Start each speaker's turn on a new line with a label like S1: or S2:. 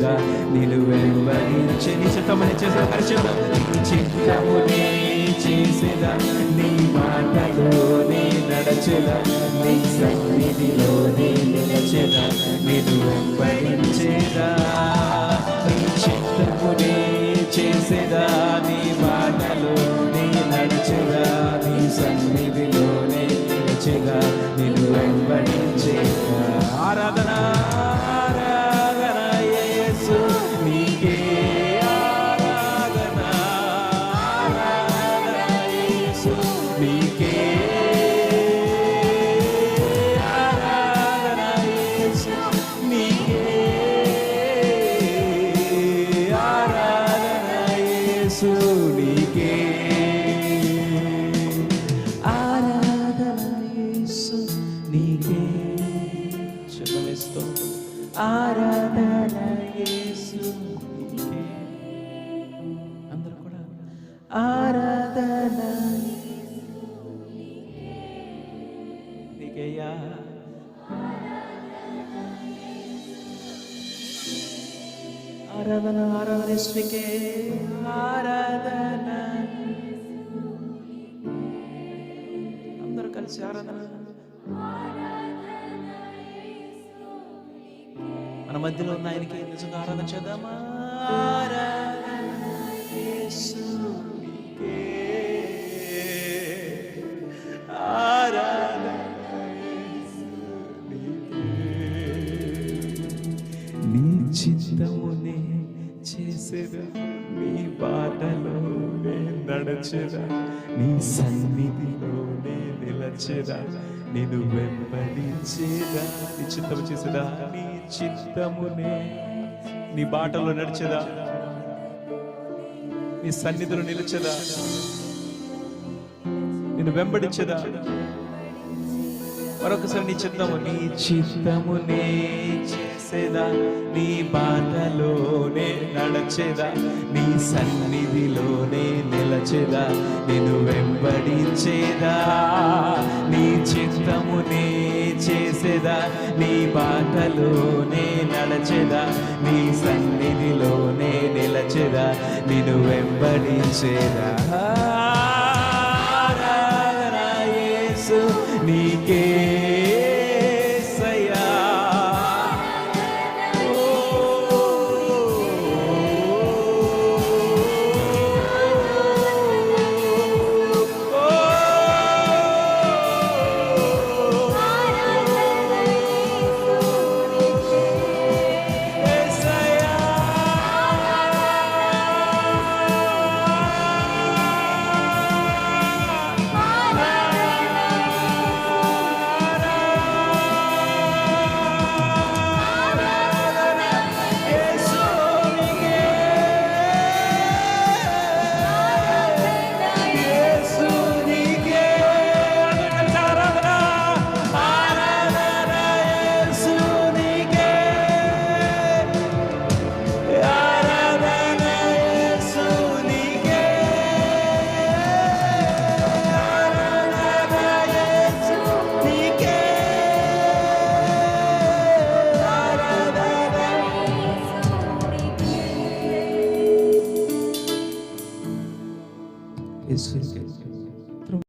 S1: నడచెదా నిన్ను వెంబడించే. నీ చిత్తమునే చేసేదా పరిచేదా, నీ చిత్తమునే చేసేదా, నీ మాటలోనే నడచెదా, నీ సన్నిధిలోనే నిలచెదా నిన్ను వెంబడించేదా. నీ చిత్తమునే చేసేదా, నీ మాటలోనే నడచెదా, నీ సన్నిధిలోనే నిలచెదా నిన్ను వెంబడించేదా. ఆరాధన ఆరాధన యేసు నీకే ఆరాధన, ఆరాధన యేసు నీకే ఆరాధన, యేసు నీకే ఆరాధన, యేసు నీకే ఆరాధన, యేసు నీకే. ఆరాధన యేసు నీకే. అందరూ కూడా ఆరాధన నీకేయా. ఆరాధన ఆరాధన యేసునికే ఆరాధన. అందరూ కలిసి ఆరాధన. మన మధ్యలో ఉన్న ఆయనకి నిజంగా ఆరాధన చేద్దామా. ఆరాధన యేసునికే ఆరాధన యేసునికే. నీ చిత్తమునే చేసేదా, నీ బాటలోనే నడచెదా, నీ సన్నిధిలోనే నిలచెదా నిన్ను వెంబడించేదా. నీ చిత్తము చేసేదా, నీ చిత్తమునే, నీ బాటలో నడిచేదా, నీ సన్నిధిలో నిలిచేదా, నిన్ను వెంబడించేదా. మరొకసారి నీ చిత్తము, నీ చిత్తమునే చేసేదా, నీ బాటలోనే నడచేదా, నీ సన్నిధిలోనే నిలచేదా నిన్ను వెంబడించేదా. నీ చిత్తమునే చేసేదా, నీ బాటలోనే నడచెదా, నీ సన్నిధిలోనే నిలచెదా నిన్ను వెంబడించేదా. ఆరాధన యేసు నీకే